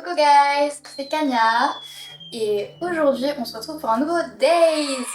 Coucou guys, c'est Kanya et aujourd'hui on se retrouve pour un nouveau Days.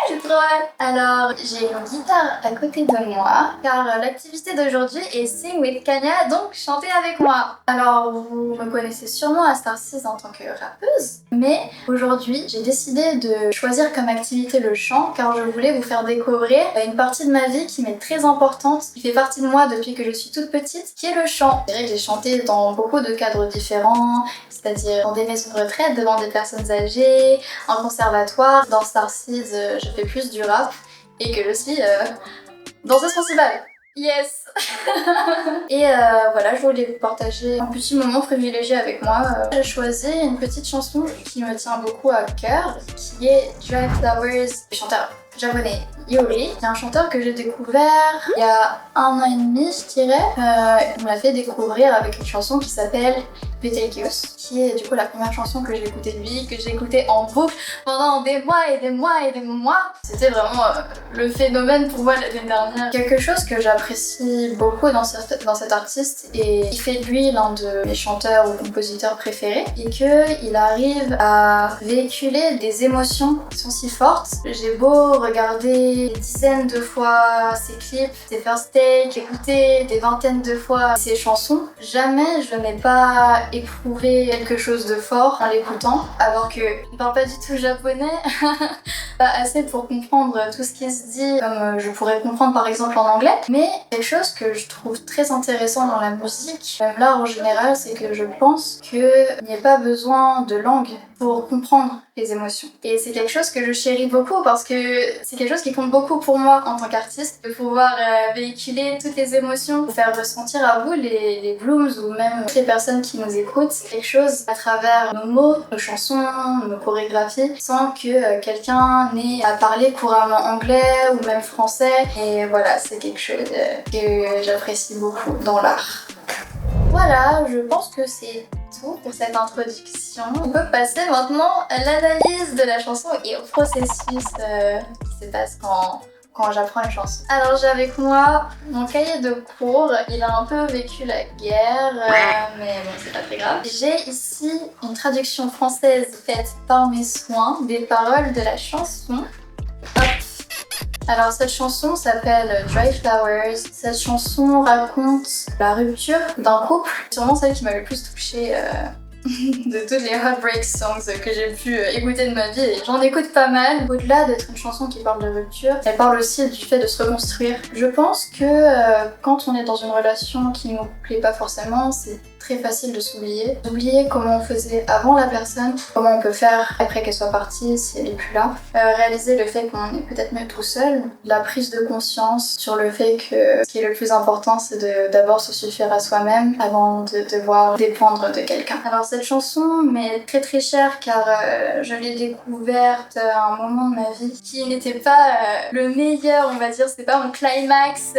J'ai trop hâte. Alors j'ai une guitare à côté de moi car l'activité d'aujourd'hui est Sing with Kanya, donc chanter avec moi. Alors vous me connaissez sûrement à Star6 en tant que rappeuse, mais aujourd'hui j'ai décidé de choisir comme activité le chant car je voulais vous faire découvrir une partie de ma vie qui m'est très importante, qui fait partie de moi depuis que je suis toute petite, qui est le chant. C'est vrai que j'ai chanté dans beaucoup de cadres différents, c'est-à-dire dans des maisons de retraite, devant des personnes âgées, en conservatoire. Dans Star6, je fais plus du rap et que je suis danseuse principale. Yes. Et voilà, je voulais vous partager un petit moment privilégié avec moi. J'ai choisi une petite chanson qui me tient beaucoup à cœur, qui est Dry Flowers du chanteur japonais Yuri. C'est un chanteur que j'ai découvert il y a 1 an et demi, je dirais. Il me l'a fait découvrir avec une chanson qui s'appelle Betelgeuse, qui est du coup la première chanson que j'ai écoutée de lui, que j'ai écoutée en boucle pendant des mois et des mois et des mois. C'était vraiment le phénomène pour moi l'année dernière. Quelque chose que j'apprécie beaucoup dans cet artiste, et il fait de lui l'un de mes chanteurs ou compositeurs préférés, et qu'il arrive à véhiculer des émotions qui sont si fortes. J'ai beau regarder des dizaines de fois ses clips, ses first takes, écouter des vingtaines de fois ses chansons, jamais je n'ai pas éprouvé quelque chose de fort en l'écoutant, alors que je parle pas du tout japonais, pas assez pour comprendre tout ce qui se dit comme je pourrais comprendre par exemple en anglais, mais quelque chose que je trouve très intéressant dans la musique, même l'art en général, c'est que je pense qu'il n'y a pas besoin de langue pour comprendre les émotions. Et c'est quelque chose que je chéris beaucoup parce que c'est quelque chose qui compte beaucoup pour moi en tant qu'artiste, de pouvoir véhiculer toutes les émotions, faire ressentir à vous les blooms ou même toutes les personnes qui nous écoutent quelque chose à travers nos mots, nos chansons, nos chorégraphies, sans que quelqu'un n'ait à parler couramment anglais ou même français. Et voilà, c'est quelque chose que j'apprécie beaucoup dans l'art. Voilà, je pense que c'est tout pour cette introduction. On peut passer maintenant à l'analyse de la chanson et au processus qui se passe quand j'apprends une chanson. Alors j'ai avec moi mon cahier de cours, il a un peu vécu la guerre, mais bon c'est pas très grave. J'ai ici une traduction française faite par mes soins des paroles de la chanson. Hop. Alors cette chanson s'appelle Dry Flowers. Cette chanson raconte la rupture d'un couple. C'est sûrement celle qui m'a le plus touchée de toutes les heartbreak songs que j'ai pu écouter de ma vie, et j'en écoute pas mal. Au-delà d'être une chanson qui parle de rupture, elle parle aussi du fait de se reconstruire. Je pense que quand on est dans une relation qui nous plaît pas forcément, c'est très facile de s'oublier. D'oublier comment on faisait avant la personne, comment on peut faire après qu'elle soit partie si elle est plus là. Réaliser le fait qu'on est peut-être mieux tout seul. La prise de conscience sur le fait que ce qui est le plus important, c'est de d'abord se suffire à soi-même avant de devoir dépendre de quelqu'un. Alors cette chanson m'est très très chère car je l'ai découverte à un moment de ma vie qui n'était pas le meilleur, on va dire, c'est pas mon climax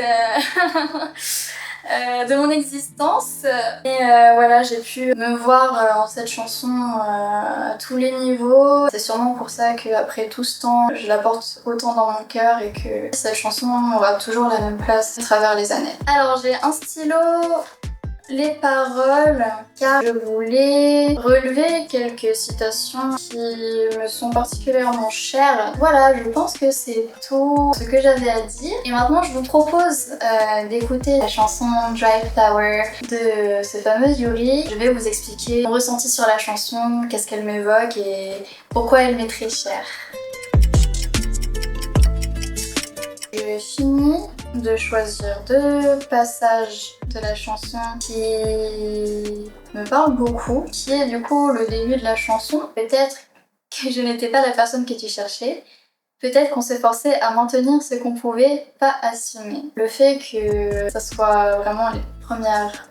de mon existence. Et voilà, j'ai pu me voir en cette chanson à tous les niveaux. C'est sûrement pour ça qu'après tout ce temps, je la porte autant dans mon cœur et que cette chanson aura toujours la même place à travers les années. Alors j'ai un stylo, les paroles, car je voulais relever quelques citations qui me sont particulièrement chères. Voilà, je pense que c'est tout ce que j'avais à dire. Et maintenant, je vous propose d'écouter la chanson Dry Flower de ce fameux Yuri. Je vais vous expliquer mon ressenti sur la chanson, qu'est-ce qu'elle m'évoque et pourquoi elle m'est très chère. J'ai fini de choisir 2 passages de la chanson qui me parlent beaucoup, qui est du coup le début de la chanson. Peut-être que je n'étais pas la personne que tu cherchais, peut-être qu'on s'est forcé à maintenir ce qu'on pouvait pas assumer. Le fait que ça soit vraiment les premières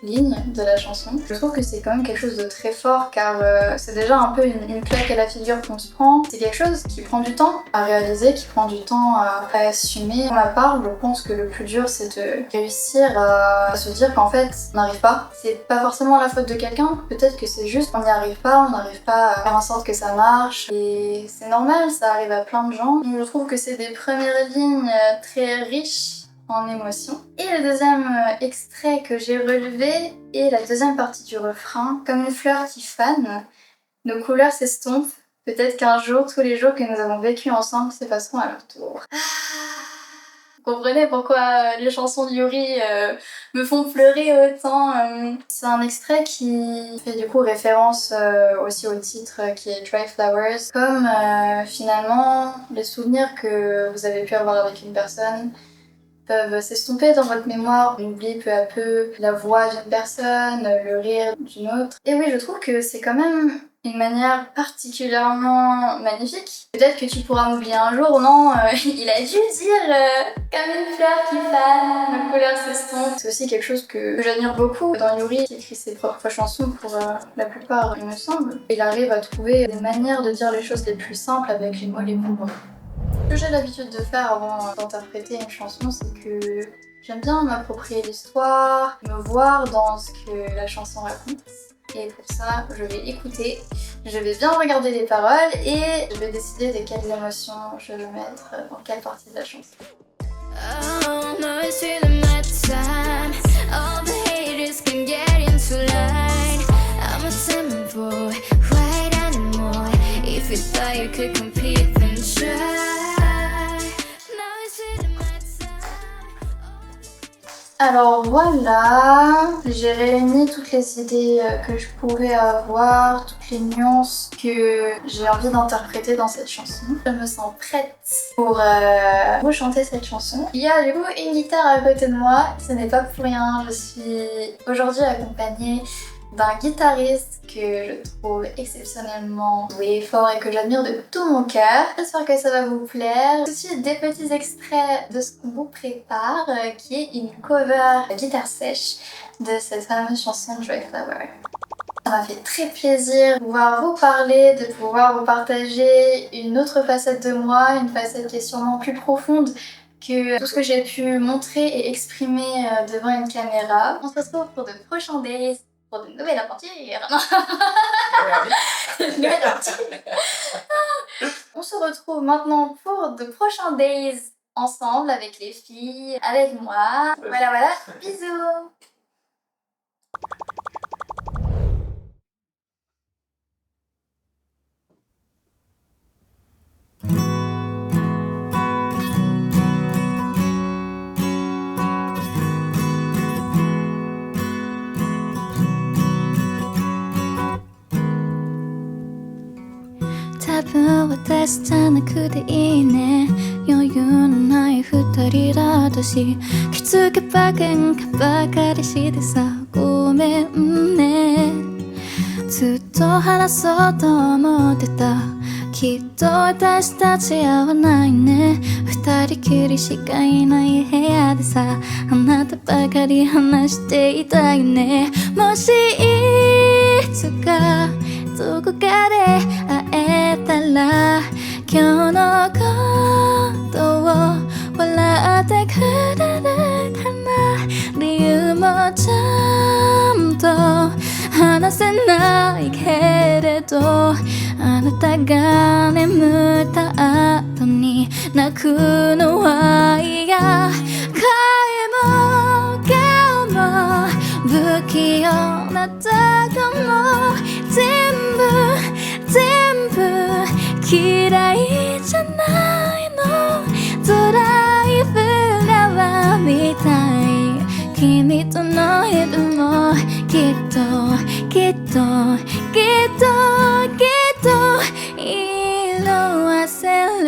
lignes de la chanson, je trouve que c'est quand même quelque chose de très fort car c'est déjà un peu une claque à la figure qu'on se prend. C'est quelque chose qui prend du temps à réaliser, qui prend du temps à assumer. Pour ma part, je pense que le plus dur c'est de réussir à se dire qu'en fait on n'arrive pas. C'est pas forcément la faute de quelqu'un, peut-être que c'est juste qu'on n'y arrive pas, on n'arrive pas à faire en sorte que ça marche, et c'est normal, ça arrive à plein de gens. Donc je trouve que c'est des premières lignes très riches en émotion. Et le deuxième extrait que j'ai relevé est la deuxième partie du refrain. Comme une fleur qui fane, nos couleurs s'estompent. Peut-être qu'un jour, tous les jours que nous avons vécu ensemble s'effaceront à leur tour. Vous comprenez pourquoi les chansons de Yuri me font pleurer autant. C'est un extrait qui fait du coup référence aussi au titre qui est Dry Flowers. Comme finalement les souvenirs que vous avez pu avoir avec une personne peuvent s'estomper dans votre mémoire. On oublie peu à peu la voix d'une personne, le rire d'une autre. Et oui, je trouve que c'est quand même une manière particulièrement magnifique. Peut-être que tu pourras m'oublier un jour, non il a dû dire comme une fleur qui fane, nos couleurs s'estompent. C'est aussi quelque chose que j'admire beaucoup dans Yuri, qui écrit ses propres chansons pour la plupart, il me semble. Il arrive à trouver des manières de dire les choses les plus simples avec les mots les plus beaux. Ce que j'ai l'habitude de faire avant d'interpréter une chanson, c'est que j'aime bien m'approprier l'histoire, me voir dans ce que la chanson raconte. Et pour ça, je vais écouter, je vais bien regarder les paroles et je vais décider de quelles émotions je vais mettre dans quelle partie de la chanson. Oh, no, it's really my time. All the haters can get into line. I'm a simple boy, right anymore. If you thought you could compete, then try. Alors voilà, j'ai réuni toutes les idées que je pouvais avoir, toutes les nuances que j'ai envie d'interpréter dans cette chanson. Je me sens prête pour vous chanter cette chanson. Il y a du coup une guitare à côté de moi, ce n'est pas pour rien, je suis aujourd'hui accompagnée d'un guitariste que je trouve exceptionnellement doué, fort et que j'admire de tout mon cœur. J'espère que ça va vous plaire. Tout de suite des petits extraits de ce qu'on vous prépare, qui est une cover guitare sèche de cette fameuse chanson Dry Flower. Ça m'a fait très plaisir de pouvoir vous parler, de pouvoir vous partager une autre facette de moi, une facette qui est sûrement plus profonde que tout ce que j'ai pu montrer et exprimer devant une caméra. On se retrouve pour de prochains days. Pour de nouvelles aventures. On se retrouve maintenant pour de prochains days ensemble avec les filles, avec moi. Voilà, bisous.多分私じゃなくていいね余裕のない二人だとし気づけば喧嘩ばかりしてさごめんねずっと話そうと思ってたきっと私たち合わないね二人きりしかいない部屋でさあなたばかり話していたいねもしいつかどこかで会えたら今日のことを笑ってくれるかな理由もちゃんと話せないけれどあなたが眠った後に泣くのは嫌声も顔も不器用なとこも全部嫌いじゃないのドライフラワーみたい君との日々もきっと色あせる